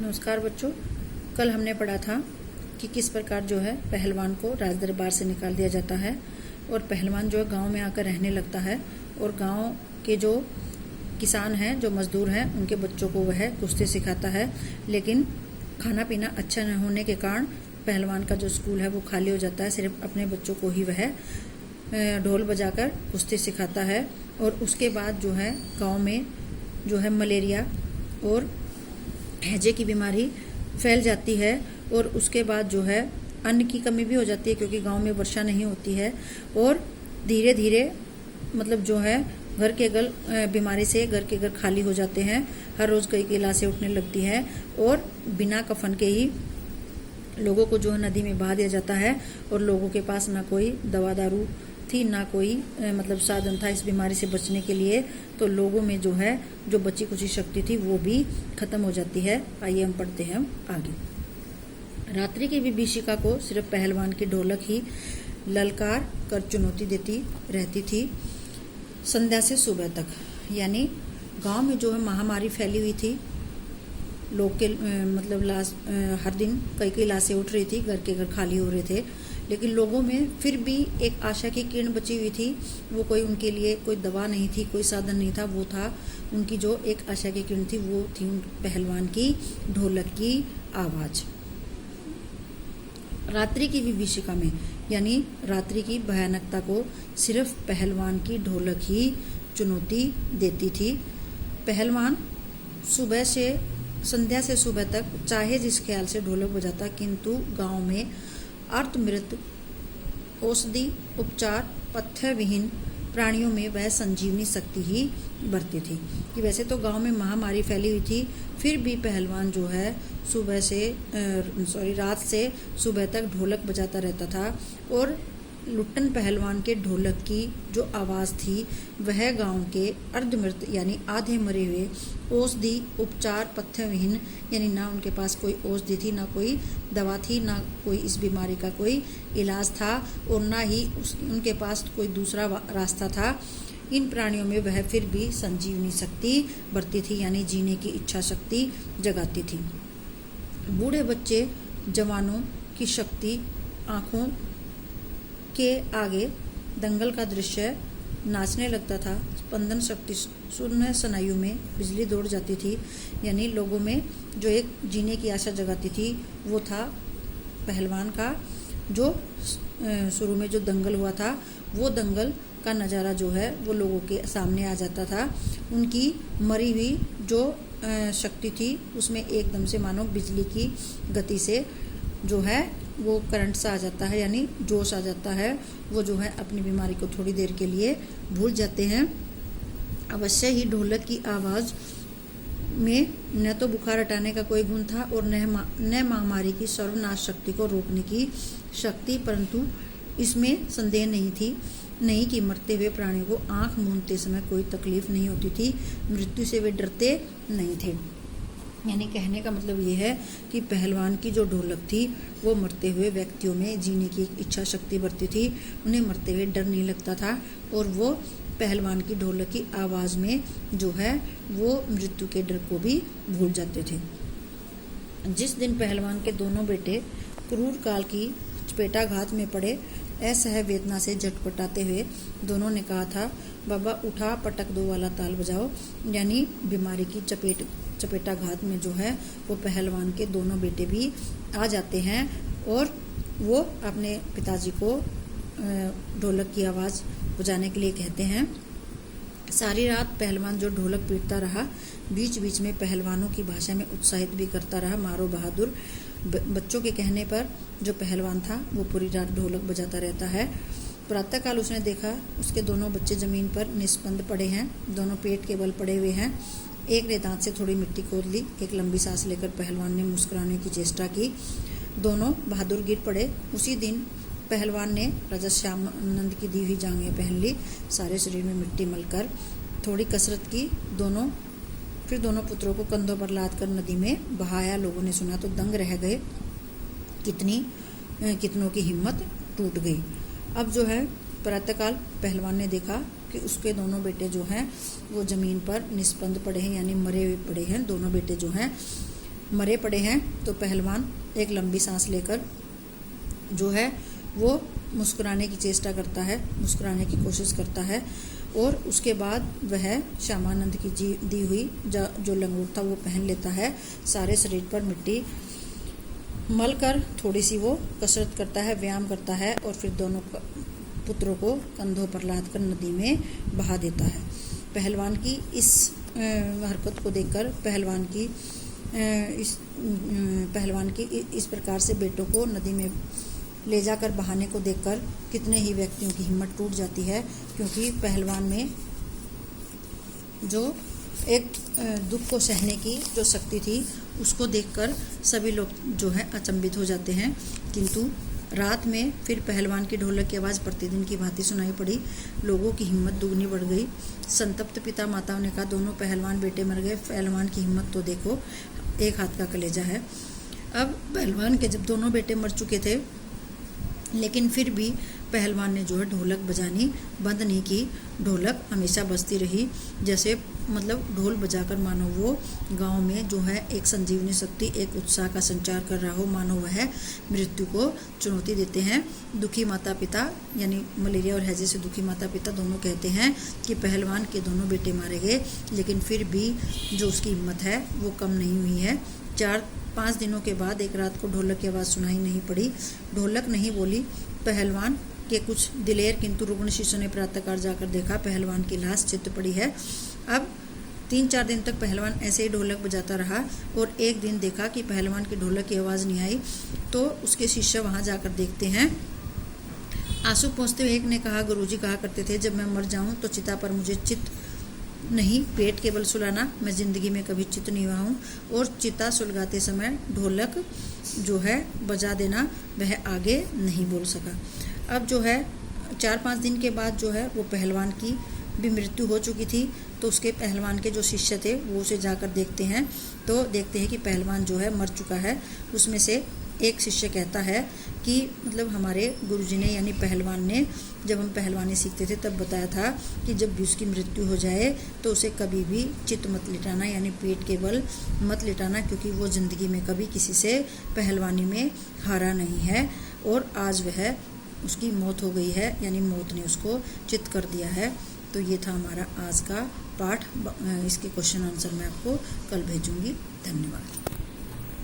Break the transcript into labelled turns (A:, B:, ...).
A: नमस्कार बच्चों। कल हमने पढ़ा था कि किस प्रकार जो है पहलवान को राज दरबार से निकाल दिया जाता है और पहलवान जो है गांव में आकर रहने लगता है और गांव के जो किसान हैं, जो मजदूर हैं, उनके बच्चों को वह कुश्ती सिखाता है। लेकिन खाना पीना अच्छा न होने के कारण पहलवान का जो स्कूल है वो खाली हो जाता है। सिर्फ अपने बच्चों को ही वह ढोल बजाकर कुश्ती सिखाता है। और उसके बाद जो है गाँव में जो है मलेरिया और हैजे की बीमारी फैल जाती है और उसके बाद जो है अन्न की कमी भी हो जाती है, क्योंकि गांव में वर्षा नहीं होती है। और धीरे धीरे मतलब जो है घर के घर बीमारी से घर के घर खाली हो जाते हैं। हर रोज़ कई लाशें उठने लगती हैं और बिना कफन के ही लोगों को जो है नदी में बहा दिया जाता है। और लोगों के पास ना कोई दवा दारू थी, ना कोई मतलब साधन था इस बीमारी से बचने के लिए। तो लोगों में जो है जो बची कुची शक्ति थी वो भी खत्म हो जाती है। आइए हम पढ़ते हैं आगे। रात्रि की विभीषिका को सिर्फ पहलवान की ढोलक ही ललकार कर चुनौती देती रहती थी संध्या से सुबह तक। यानी गांव में जो है महामारी फैली हुई थी, लोग के मतलब हर दिन कई लाशें उठ रही थी, घर के घर खाली हो रहे थे। लेकिन लोगों में फिर भी एक आशा की किरण बची हुई थी। वो कोई उनके लिए कोई दवा नहीं थी, कोई साधन नहीं था, वो था उनकी जो एक आशा की किरण थी, वो थी पहलवान की ढोलक की आवाज़। रात्रि की विभीषिका में यानी रात्रि की भयानकता को सिर्फ पहलवान की ढोलक ही चुनौती देती थी। पहलवान सुबह से संध्या से सुबह तक चाहे जिस ख्याल से ढोलक बजाता, किंतु गांव में अर्धमृत औषधि उपचार पथ्य विहीन प्राणियों में वह संजीवनी शक्ति ही बढ़ती थी। कि वैसे तो गांव में महामारी फैली हुई थी, फिर भी पहलवान जो है रात से सुबह तक ढोलक बजाता रहता था। और लुट्टन पहलवान के ढोलक की जो आवाज़ थी वह गांव के अर्धमृत यानी आधे मरे हुए औषधि उपचार पथ्य विहीन, यानी ना उनके पास कोई औषधि थी, ना कोई दवा थी, ना कोई इस बीमारी का कोई इलाज था, और ना ही उनके पास कोई दूसरा रास्ता था। इन प्राणियों में वह फिर भी संजीवनी शक्ति बढ़ती थी, यानी जीने की इच्छा शक्ति जगाती थी। बूढ़े बच्चे जवानों की शक्ति आँखों के आगे दंगल का दृश्य नाचने लगता था। स्पंदन शक्ति शून्य स्नायु में बिजली दौड़ जाती थी। यानी लोगों में जो एक जीने की आशा जगाती थी वो था पहलवान का जो शुरू में जो दंगल हुआ था, वो दंगल का नज़ारा जो है वो लोगों के सामने आ जाता था। उनकी मरी हुई जो शक्ति थी उसमें एकदम से मानो बिजली की गति से जो है वो करंट सा आ जाता है, यानी जोश आ जाता है। वो जो है अपनी बीमारी को थोड़ी देर के लिए भूल जाते हैं। अवश्य ही ढोलक की आवाज़ में न तो बुखार हटाने का कोई गुण था और न महामारी की सर्वनाश शक्ति को रोकने की शक्ति, परंतु इसमें संदेह नहीं कि मरते हुए प्राणियों को आंख मूंदते समय कोई तकलीफ नहीं होती थी, मृत्यु से वे डरते नहीं थे। यानी कहने का मतलब ये है कि पहलवान की जो ढोलक थी वो मरते हुए व्यक्तियों में जीने की इच्छा शक्ति बढ़ती थी, उन्हें मरते हुए डर नहीं लगता था। और वो पहलवान की ढोलक की आवाज़ में जो है वो मृत्यु के डर को भी भूल जाते थे। जिस दिन पहलवान के दोनों बेटे क्रूर काल की चपेटाघात में पड़े, असह वेदना से झटपटाते हुए दोनों ने कहा था, बाबा उठा पटक दो वाला ताल बजाओ। यानी बीमारी की चपेटाघात में जो है वो पहलवान के दोनों बेटे भी आ जाते हैं और वो अपने पिताजी को ढोलक की आवाज़ बजाने के लिए कहते हैं। सारी रात पहलवान जो ढोलक पीटता रहा, बीच बीच में पहलवानों की भाषा में उत्साहित भी करता रहा, मारो बहादुर। बच्चों के कहने पर जो पहलवान था वो पूरी रात ढोलक बजाता रहता है। प्रातःकाल उसने देखा उसके दोनों बच्चे ज़मीन पर निस्पंद पड़े हैं, दोनों पेट के बल पड़े हुए हैं। एक ने दांत से थोड़ी मिट्टी खोद ली, एक लंबी सांस लेकर पहलवान ने मुस्कुराने की चेष्टा की। दोनों बहादुर गिर पड़े। उसी दिन पहलवान ने राजा श्यामानंद की दी हुई जांघें पहन ली, सारे शरीर में मिट्टी मलकर थोड़ी कसरत की। फिर दोनों पुत्रों को कंधों पर लाद कर नदी में बहाया। लोगों ने सुना तो दंग रह गए, कितनों की हिम्मत टूट गई। अब जो है प्रातःकाल पहलवान ने देखा कि उसके दोनों बेटे जो हैं वो ज़मीन पर निस्पंद पड़े हैं, यानी मरे हुए पड़े हैं। दोनों बेटे जो हैं मरे पड़े हैं तो पहलवान एक लंबी सांस लेकर जो है वो मुस्कुराने की चेष्टा करता है, मुस्कुराने की कोशिश करता है और उसके बाद वह श्यामानंद की दी हुई जो लंगोट था वो पहन लेता है। सारे शरीर पर मिट्टी मल कर थोड़ी सी वो कसरत करता है, व्यायाम करता है और फिर दोनों पुत्रों को कंधों पर लाद कर नदी में बहा देता है। पहलवान की इस हरकत को देखकर पहलवान की इस प्रकार से बेटों को नदी में ले जाकर बहाने को देखकर कितने ही व्यक्तियों की हिम्मत टूट जाती है, क्योंकि पहलवान में जो एक दुख को सहने की जो शक्ति थी उसको देखकर सभी लोग जो है अचंभित हो जाते हैं। किंतु रात में फिर पहलवान की ढोलक की आवाज़ प्रतिदिन की भांति सुनाई पड़ी। लोगों की हिम्मत दुगनी बढ़ गई। संतप्त पिता माताओं ने कहा, दोनों पहलवान बेटे मर गए, पहलवान की हिम्मत तो देखो, एक हाथ का कलेजा है। अब पहलवान के जब दोनों बेटे मर चुके थे, लेकिन फिर भी पहलवान ने जो है ढोलक बजानी बंद नहीं की। ढोलक हमेशा बजती रही, जैसे मतलब ढोल बजाकर मानो वो गांव में जो है एक संजीवनी शक्ति, एक उत्साह का संचार कर रहा हो, मानो वह मृत्यु को चुनौती देते हैं। दुखी माता पिता यानी मलेरिया और हैजे से दुखी माता पिता दोनों कहते हैं कि पहलवान के दोनों बेटे मारे गए, लेकिन फिर भी जो उसकी हिम्मत है वो कम नहीं हुई है। 4-5 दिनों के बाद एक रात को ढोलक की आवाज़ सुनाई नहीं पड़ी। ढोलक नहीं बोली। पहलवान के कुछ दिलेर किंतु रुग्ण शिष्यों ने प्रातःकाल जाकर देखा, पहलवान की लाश चित पड़ी है। अब 3-4 दिन तक पहलवान ऐसे ही ढोलक बजाता रहा और एक दिन देखा कि पहलवान की ढोलक की आवाज़ नहीं आई, तो उसके शिष्य वहाँ जाकर देखते हैं। आंसू पहुँचते हुए एक ने कहा, गुरुजी कहा करते थे जब मैं मर जाऊँ तो चिता पर मुझे चित नहीं, पेट केवल सुलाना, मैं ज़िंदगी में कभी चित नहीं हुआ हूँ। और चिता सुलगाते समय ढोलक जो है बजा देना, वह आगे नहीं बोल सका। अब जो है 4-5 दिन के बाद जो है वो पहलवान की भी मृत्यु हो चुकी थी, तो उसके पहलवान के जो शिष्य थे वो उसे जाकर देखते हैं, तो देखते हैं कि पहलवान जो है मर चुका है। उसमें से एक शिष्य कहता है कि मतलब हमारे गुरुजी ने यानी पहलवान ने जब हम पहलवानी सीखते थे तब बताया था कि जब भी उसकी मृत्यु हो जाए तो उसे कभी भी चित मत लिटाना, यानी पेट के बल मत लिटाना, क्योंकि वो ज़िंदगी में कभी किसी से पहलवानी में हारा नहीं है। और आज वह उसकी मौत हो गई है, यानी मौत ने उसको चित कर दिया है। तो ये था हमारा आज का पाठ। इसके क्वेश्चन आंसर मैं आपको कल भेजूंगी। धन्यवाद।